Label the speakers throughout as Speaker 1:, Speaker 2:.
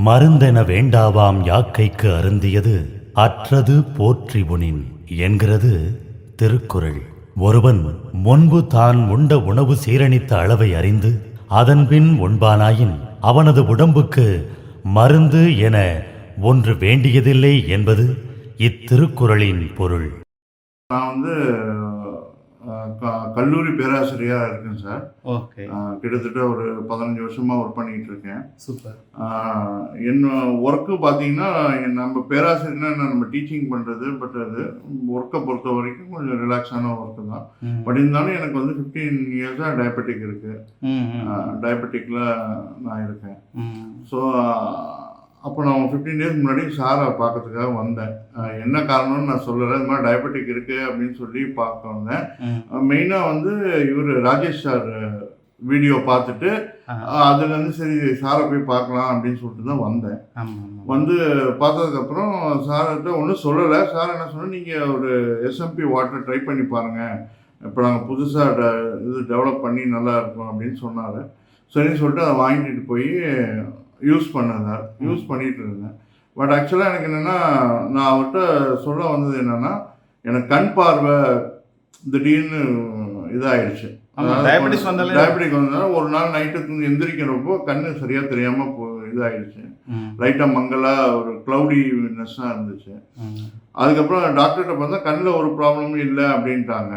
Speaker 1: மருந்தென வேண்டாவாம் யாக்கைக்கு அருந்தியது அற்றது போற்றி உனின் என்கிறது திருக்குறள். ஒருவன் முன்பு தான் உண்ட உணவு சீரணித்த அளவை அறிந்து அதன்பின் உண்பானாயின் அவனது உடம்புக்கு மருந்து என ஒன்று வேண்டியதில்லை என்பது இத்திருக்குறளின் பொருள்.
Speaker 2: நான் கல்லூரி பேராசிரியராக இருக்கேன் சார்.
Speaker 3: ஓகே.
Speaker 2: கிட்டத்தட்ட ஒரு 15 வருஷமாக ஒர்க் பண்ணிகிட்டு இருக்கேன்.
Speaker 3: சூப்பர்.
Speaker 2: என்ன ஒர்க்கு பார்த்தீங்கன்னா, நம்ம பேராசிரியர்னா நம்ம டீச்சிங் பண்ணுறது, பட் அது ஒர்க்கை பொறுத்த வரைக்கும் கொஞ்சம் ரிலாக்ஸான ஒர்க்கு தான். பட் இருந்தாலும் எனக்கு 15 இயர்ஸாக டயபெட்டிக் இருக்குது. டயபெட்டிக்கில் நான் இருக்கேன். ஸோ அப்போ நான் 15 டேஸ் முன்னாடி சாரை பார்க்கறதுக்காக வந்தேன். என்ன காரணம்னு நான் சொல்லலை, இது மாதிரி டயபெட்டிக் இருக்குது அப்படின்னு சொல்லி பார்க்க வந்தேன். மெயினாக இவர் ராஜேஷ் சார் வீடியோ பார்த்துட்டு அதுலேருந்து சரி சாரை போய் பார்க்கலாம் அப்படின்னு சொல்லிட்டு தான் வந்தேன். பார்த்ததுக்கப்புறம் சார்கிட்ட ஒன்றும் சொல்லலை. சார் என்ன சொன்னால், நீங்கள் ஒரு SMP வாட்டர் ட்ரை பண்ணி பாருங்கள், இப்போ நாங்கள் புதுசாக இது டெவலப் பண்ணி நல்லா இருக்கும் அப்படின்னு சொன்னார். சரின்னு சொல்லிட்டு அதை வாங்கிட்டு போய் யூஸ் பண்ணிகிட்டு இருந்தேன். பட் ஆக்சுவலாக எனக்கு என்னென்னா, நான் அவர்கிட்ட சொல்ல வந்தது என்னென்னா, எனக்கு கண் பார்வை திடீர்னு இதாகிடுச்சு.
Speaker 3: டயபெட்டிக்
Speaker 2: வந்ததுனால ஒரு நாள் நைட்டு எந்திரிக்கிறப்போ கண்ணு சரியாக தெரியாமல் இதாகிடுச்சு. லைட்டாக மங்கலாக ஒரு க்ளவுடினஸ்ஸாக இருந்துச்சு. அதுக்கப்புறம் டாக்டர்கிட்ட பார்த்தா கண்ணில் ஒரு ப்ராப்ளமும் இல்லை அப்படின்ட்டாங்க.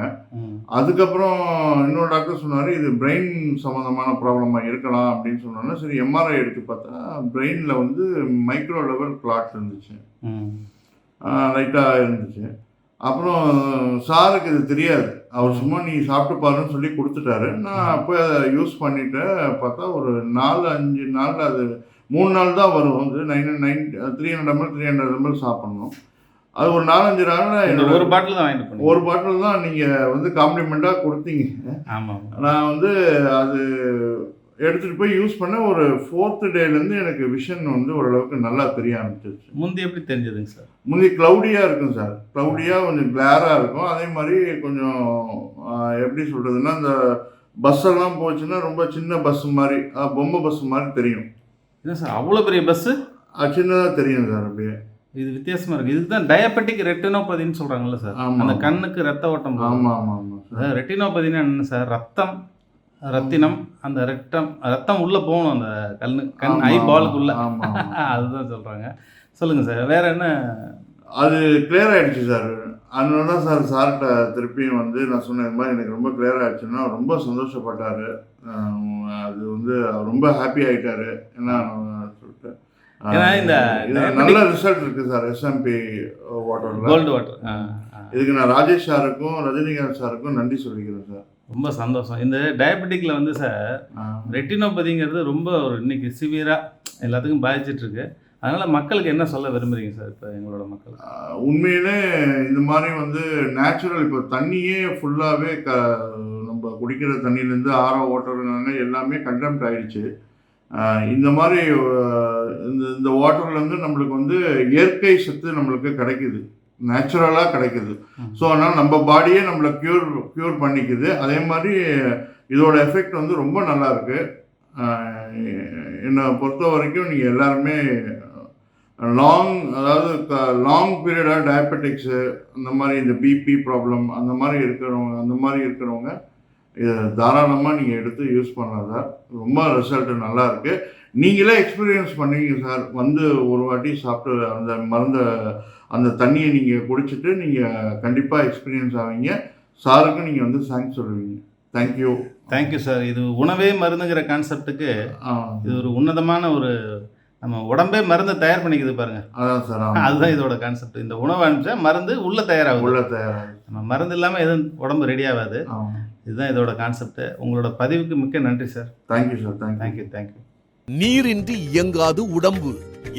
Speaker 2: அதுக்கப்புறம் இன்னொரு டாக்டர் சொன்னார், இது பிரெயின் சம்மந்தமான ப்ராப்ளமாக இருக்கலாம் அப்படின்னு சொன்னோன்னா, சரி MRI எடுத்து பார்த்தா பிரெயினில் மைக்ரோ லெவல் கிளாட் இருந்துச்சு, லைட்டாக இருந்துச்சு. அப்புறம் சாருக்கு இது தெரியாது, அவர் சும்மா நீ சாப்பிட்டு பாருன்னு சொல்லி கொடுத்துட்டாரு. நான் போய் அதை யூஸ் பண்ணிவிட்டு பார்த்தா ஒரு 4-5 நாளில் அது 3 நாள் தான் வரும். அது 300 ml சாப்பிட்ணும். அது ஒரு 4-5 நாளில்
Speaker 3: ஒரு பாட்டில் தான் வாங்கிட்டு போனேன்.
Speaker 2: ஒரு பாட்டில் தான் நீங்கள் காம்ப்ளிமெண்ட்டாக கொடுத்தீங்க.
Speaker 3: ஆமாம்.
Speaker 2: நான் அது எடுத்துகிட்டு போய் யூஸ் பண்ண ஒரு 4th டேலேருந்து எனக்கு விஷன் ஓரளவுக்கு நல்லா தெரிய ஆரம்பிச்சிருச்சு.
Speaker 3: முந்தி எப்படி தெரிஞ்சதுங்க சார்?
Speaker 2: முந்தி க்ளவுடியாக இருக்கும் சார். க்ளவுடியாக கொஞ்சம் கிளாராக இருக்கும். அதே மாதிரி கொஞ்சம் எப்படி சொல்கிறதுன்னா, இந்த பஸ்ஸெல்லாம் போச்சுன்னா ரொம்ப சின்ன பஸ் மாதிரி, பொம்மை பஸ் மாதிரி தெரியும்.
Speaker 3: என்ன சார் அவ்வளோ பெரிய பஸ்ஸு?
Speaker 2: சின்னதாக தெரியும் சார். அப்படியே
Speaker 3: இது வித்தியாசமாக இருக்குது. இதுதான் டயபெட்டிக் ரெட்டினோபதின்னு சொல்கிறாங்கல்ல சார்? அந்த கண்ணுக்கு ரத்த ஓட்டம்.
Speaker 2: ஆமாம் ஆமாம் ஆமாம்.
Speaker 3: ரெட்டினோபதினா என்ன சார்? ரத்தினம், அந்த ரத்தம் உள்ளே போகணும் அந்த கண் ஐபாலுக்குள்ளே. அதுதான் சொல்கிறாங்க. சொல்லுங்கள் சார், வேறு என்ன?
Speaker 2: அது கிளியர் ஆகிடுச்சு சார். அதனால தான் சார்கிட்ட திருப்பியும் நான் சொன்னேன், இது மாதிரி எனக்கு ரொம்ப கிளியர் ஆகிடுச்சுன்னா ரொம்ப சந்தோஷப்பட்டார். அது அவர் ரொம்ப ஹாப்பி ஆகிட்டார். ஏன்னா சொல்லிட்டு
Speaker 3: இந்த
Speaker 2: நல்ல ரிசல்ட் இருக்குது சார் SMP வாட்டரில்,
Speaker 3: கோல்டு வாட்டர்.
Speaker 2: இதுக்கு நான் ராஜேஷ் சாருக்கும் ரஜினிகாந்த் சாருக்கும் நன்றி சொல்லிக்கிறேன் சார்.
Speaker 3: ரொம்ப சந்தோஷம். இந்த டயபெட்டிக்கில் சார் ரெட்டினோபதிங்கிறது ரொம்ப ஒரு இன்னைக்கு சிவியராக எல்லாத்துக்கும் பாதிச்சிட்ருக்கு. அதனால் மக்களுக்கு என்ன சொல்ல விரும்புகிறீங்க சார் இப்போ எங்களோட மக்கள்?
Speaker 2: உண்மையிலே இந்த மாதிரி நேச்சுரல், இப்போ தண்ணியே ஃபுல்லாகவே நம்ம குடிக்கிற தண்ணியிலேருந்து வாட்டருங்க எல்லாமே கண்டெம்ட் ஆகிடுச்சு. இந்த மாதிரி இந்த வாட்டர்லேருந்து நம்மளுக்கு இயற்கை சத்து நம்மளுக்கு கிடைக்குது, நேச்சுரலாக கிடைக்குது. ஸோ அதனால் நம்ம பாடியே நம்மளை க்யூர் பண்ணிக்குது. அதே மாதிரி இதோட எஃபெக்ட் ரொம்ப நல்லா இருக்குது. என்னை பொறுத்த வரைக்கும் நீங்கள் எல்லாருமே லாங் பீரியடாக டயபெட்டிக்ஸு, அந்த மாதிரி இந்த BP ப்ராப்ளம் அந்த மாதிரி இருக்கிறவங்க இதை தாராளமாக நீங்கள் எடுத்து யூஸ் பண்ணலாம் சார். ரொம்ப ரிசல்ட்டு நல்லா இருக்குது. நீங்களே எக்ஸ்பீரியன்ஸ் பண்ணீங்க சார். ஒரு வாட்டி சாப்பிட்டு அந்த மருந்தை, அந்த தண்ணியை நீங்கள் குடிச்சிட்டு நீங்கள் கண்டிப்பாக எக்ஸ்பீரியன்ஸ் ஆவீங்க. சாருக்கு நீங்கள் தேங்க்ஸ் சொல்லுவீங்க. Thank you
Speaker 3: sir. இது உணவே மருந்துங்கிற கான்செப்டுக்கு இது ஒரு உன்னதமான ஒரு, நம்ம உடம்பே மருந்து தயார் பண்ணிக்குது பாருங்க.
Speaker 2: அதான் சார்,
Speaker 3: அதுதான் இதோட கான்செப்ட். இந்த உணவு அனுப்பிச்சா மருந்து உள்ள தயாராகும். நம்ம மருந்து இல்லாமல் எதுவும் உடம்பு ரெடி ஆகாது. இதுதான் இதோட கான்செப்ட். உங்களோட பதிவுக்கு மிக்க நன்றி சார்.
Speaker 2: Thank you sir.
Speaker 3: தேங்க்யூ.
Speaker 4: நீரின்றி இயங்காது உடம்பு.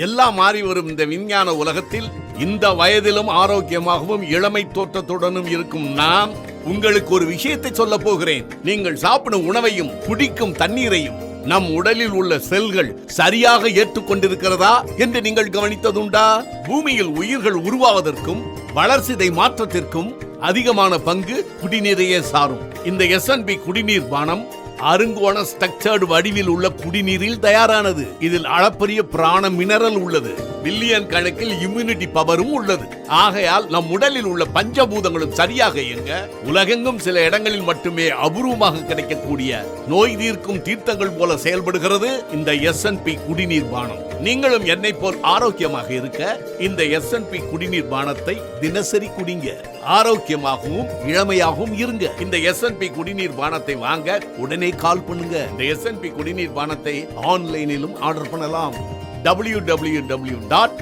Speaker 4: எல்லாம் மாறி வரும் இந்த விஞ்ஞான உலகத்தில் இந்த வயதிலும் ஆரோக்கியமாகவும் இளமை தோற்றத்துடனும் இருக்கும் நான் உங்களுக்கு ஒரு விஷயத்தை சொல்ல போகிறேன். நீங்கள் சாப்பிடும் உணவையும் குடிக்கும் தண்ணீரையும் நம் உடலில் உள்ள செல்கள் சரியாக ஏற்றுக்கொண்டிருக்கிறதா என்று நீங்கள் கவனித்ததுண்டா? பூமியில் உயிர்கள் உருவாவதற்கும் வளர்சிதை மாற்றத்திற்கும் அதிகமான பங்கு குடிநீரையே சாரும். இந்த SNB குடிநீர் பானம் அருங்கோண ஸ்ட்ரக்சர்டு வடிவில் உள்ள குடிநீரில் தயாரானது. இதில் அளப்பரிய பிராண மினரல் உள்ளது. பில்லியன் கணக்கில் இம்யூனிட்டி பவரும் உள்ளது. ஆகையால் நம் உடலில் உள்ள பஞ்சபூதங்களும் சரியாக இயங்க உலகெங்கும் சில இடங்களில் மட்டுமே அபூர்வமாக கிடைக்கக்கூடிய நோய் தீர்க்கும் தீர்த்தங்கள் போல செயல்படுகிறது இந்த S&P குடிநீர் பானம். நீங்களும் என்னை போல் ஆரோக்கியமாக இருக்க இந்த S&P குடிநீர் பானத்தை தினசரி குடிங்க. ஆரோக்கியமாகவும் இளமையாகவும் இருங்க. இந்த S&P குடிநீர் பானத்தை வாங்க உடனே கால் பண்ணுங்க. இந்த S&P குடிநீர் பானத்தை ஆன்லைனிலும் ஆர்டர் பண்ணலாம். www.snpkart